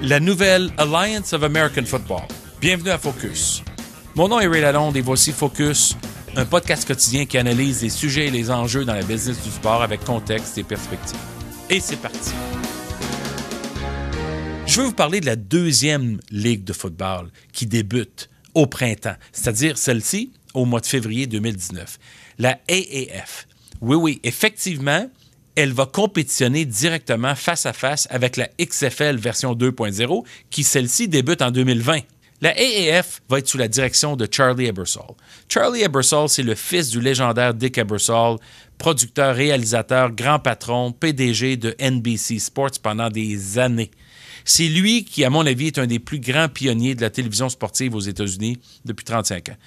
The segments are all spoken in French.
la nouvelle Alliance of American Football. Bienvenue à Focus. Mon nom est Ray Lalonde et voici Focus, un podcast quotidien qui analyse les sujets et les enjeux dans la business du sport avec contexte et perspective. Et c'est parti. Je veux vous parler de la deuxième ligue de football qui débute au printemps, c'est-à-dire celle-ci au mois de février 2019. La AAF. Oui, effectivement, elle va compétitionner directement face à face avec la XFL version 2.0 qui, celle-ci, débute en 2020. La AAF va être sous la direction de Charlie Ebersol. Charlie Ebersol, c'est le fils du légendaire Dick Ebersol, producteur, réalisateur, grand patron, PDG de NBC Sports pendant des années. C'est lui qui, à mon avis, est un des plus grands pionniers de la télévision sportive aux États-Unis depuis 35 ans.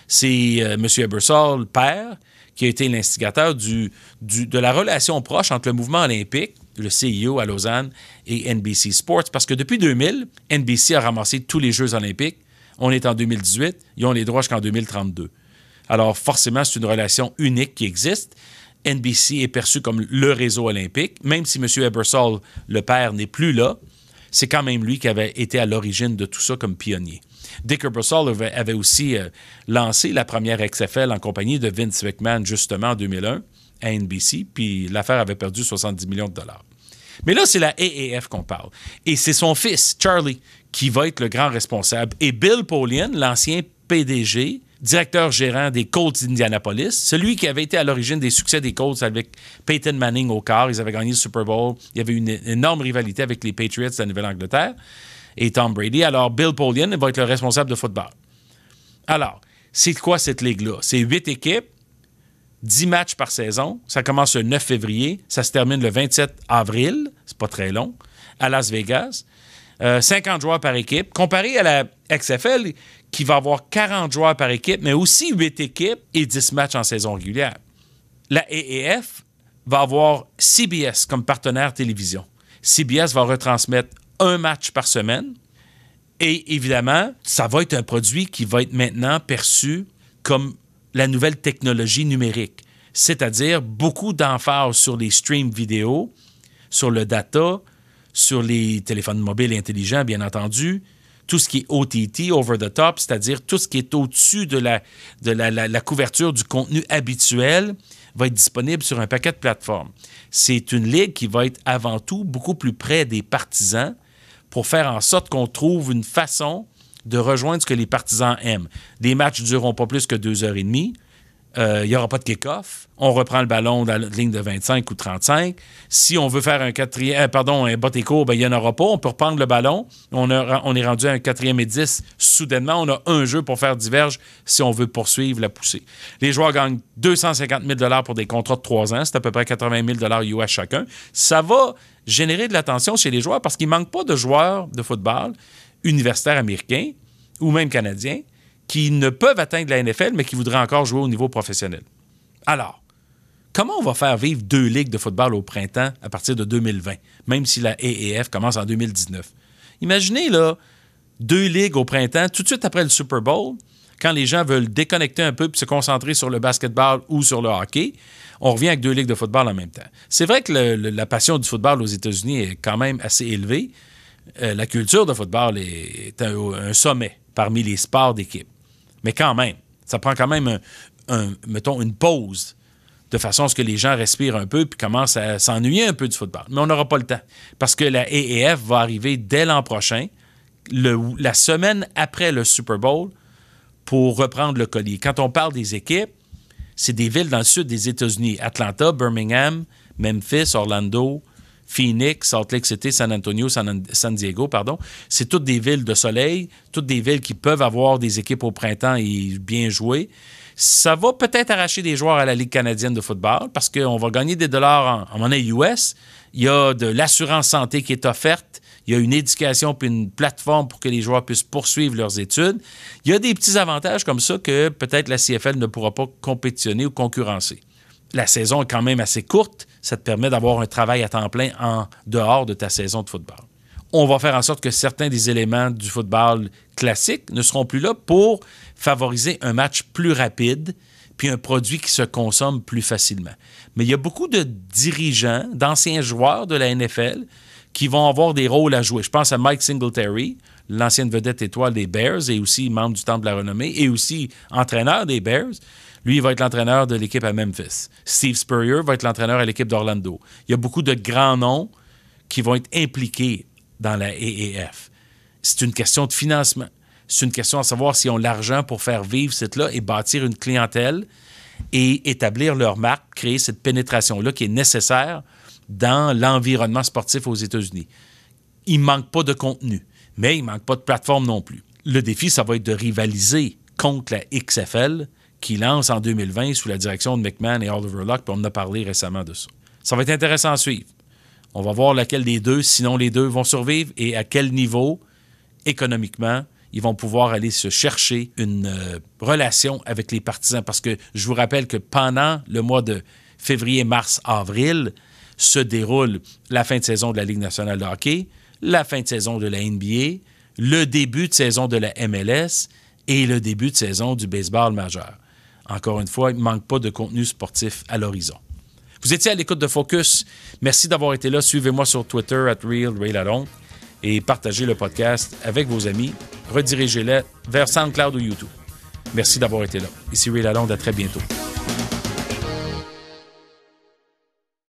C'est M. Ebersol, père, qui a été l'instigateur de la relation proche entre le mouvement olympique, le CIO à Lausanne, et NBC Sports, parce que depuis 2000, NBC a ramassé tous les Jeux olympiques. On est en 2018, ils ont les droits jusqu'en 2032. Alors, forcément, c'est une relation unique qui existe. NBC est perçu comme le réseau olympique, même si M. Ebersol, le père, n'est plus là. C'est quand même lui qui avait été à l'origine de tout ça comme pionnier. Dick Ebersol avait aussi lancé la première XFL en compagnie de Vince McMahon, justement, en 2001, à NBC, puis l'affaire avait perdu 70 millions de dollars. Mais là, c'est la AAF qu'on parle. Et c'est son fils, Charlie, qui va être le grand responsable. Et Bill Polian, l'ancien PDG, directeur gérant des Colts d'Indianapolis, celui qui avait été à l'origine des succès des Colts avec Peyton Manning au quart. Ils avaient gagné le Super Bowl. Il y avait une énorme rivalité avec les Patriots de la Nouvelle-Angleterre et Tom Brady. Alors, Bill Polian va être le responsable de football. Alors, c'est quoi cette ligue-là? C'est 8 équipes, 10 matchs par saison. Ça commence le 9 février. Ça se termine le 27 avril. C'est pas très long. À Las Vegas. 50 joueurs par équipe. Comparé à la XFL, qui va avoir 40 joueurs par équipe, mais aussi 8 équipes et 10 matchs en saison régulière. La AAF va avoir CBS comme partenaire télévision. CBS va retransmettre un match par semaine. Et évidemment, ça va être un produit qui va être maintenant perçu comme la nouvelle technologie numérique. C'est-à-dire beaucoup d'emphase sur les streams vidéo, sur le data, sur les téléphones mobiles intelligents, bien entendu, tout ce qui est OTT, over the top, c'est-à-dire tout ce qui est au-dessus de la couverture du contenu habituel, va être disponible sur un paquet de plateformes. C'est une ligue qui va être avant tout beaucoup plus près des partisans pour faire en sorte qu'on trouve une façon de rejoindre ce que les partisans aiment. Les matchs ne dureront pas plus que 2h30. Il n'y aura pas de kick-off. On reprend le ballon dans la ligne de 25 ou 35. Si on veut faire un bas et court, il n'y en aura pas. On peut reprendre le ballon. On est rendu à un 4e et 10. Soudainement, on a un jeu pour faire diverge si on veut poursuivre la poussée. Les joueurs gagnent 250 000 pour des contrats de 3 ans. C'est à peu près 80 000 US chacun. Ça va générer de l'attention chez les joueurs parce qu'il ne manque pas de joueurs de football universitaires américains ou même canadiens qui ne peuvent atteindre la NFL, mais qui voudraient encore jouer au niveau professionnel. Alors, comment on va faire vivre 2 ligues de football au printemps à partir de 2020, même si la AAF commence en 2019? Imaginez, là, 2 ligues au printemps, tout de suite après le Super Bowl, quand les gens veulent déconnecter un peu et se concentrer sur le basketball ou sur le hockey, on revient avec 2 ligues de football en même temps. C'est vrai que la passion du football aux États-Unis est quand même assez élevée. La culture de football est un sommet parmi les sports d'équipe. Mais quand même, ça prend quand même mettons, une pause de façon à ce que les gens respirent un peu puis commencent à s'ennuyer un peu du football. Mais on n'aura pas le temps parce que la AAF va arriver dès l'an prochain, la semaine après le Super Bowl, pour reprendre le collier. Quand on parle des équipes, c'est des villes dans le sud des États-Unis. Atlanta, Birmingham, Memphis, Orlando, Phoenix, Salt Lake City, San Antonio, San Diego, pardon. C'est toutes des villes de soleil, toutes des villes qui peuvent avoir des équipes au printemps et bien jouer. Ça va peut-être arracher des joueurs à la Ligue canadienne de football parce qu'on va gagner des dollars en monnaie US. Il y a de l'assurance santé qui est offerte. Il y a une éducation puis une plateforme pour que les joueurs puissent poursuivre leurs études. Il y a des petits avantages comme ça que peut-être la CFL ne pourra pas compétitionner ou concurrencer. La saison est quand même assez courte. Ça te permet d'avoir un travail à temps plein en dehors de ta saison de football. On va faire en sorte que certains des éléments du football classique ne seront plus là pour favoriser un match plus rapide puis un produit qui se consomme plus facilement. Mais il y a beaucoup de dirigeants, d'anciens joueurs de la NFL qui vont avoir des rôles à jouer. Je pense à Mike Singletary, l'ancienne vedette étoile des Bears et aussi membre du Temple de la Renommée et aussi entraîneur des Bears. Lui, il va être l'entraîneur de l'équipe à Memphis. Steve Spurrier va être l'entraîneur à l'équipe d'Orlando. Il y a beaucoup de grands noms qui vont être impliqués dans la AAF. C'est une question de financement. C'est une question à savoir s'ils ont l'argent pour faire vivre cette-là et bâtir une clientèle et établir leur marque, créer cette pénétration-là qui est nécessaire dans l'environnement sportif aux États-Unis. Il ne manque pas de contenu, mais il ne manque pas de plateforme non plus. Le défi, ça va être de rivaliser contre la XFL qui lance en 2020 sous la direction de McMahon et Oliver Luck, puis on en a parlé récemment de ça. Ça va être intéressant à suivre. On va voir laquelle des deux, sinon les deux, vont survivre et à quel niveau, économiquement, ils vont pouvoir aller se chercher une relation avec les partisans. Parce que je vous rappelle que pendant le mois de février, mars, avril, se déroule la fin de saison de la Ligue nationale de hockey, la fin de saison de la NBA, le début de saison de la MLS et le début de saison du baseball majeur. Encore une fois, il ne manque pas de contenu sportif à l'horizon. Vous étiez à l'écoute de Focus. Merci d'avoir été là. Suivez-moi sur Twitter @RealRayLalonde et partagez le podcast avec vos amis. Redirigez-les vers SoundCloud ou YouTube. Merci d'avoir été là. Ici Ray Lalonde. À très bientôt.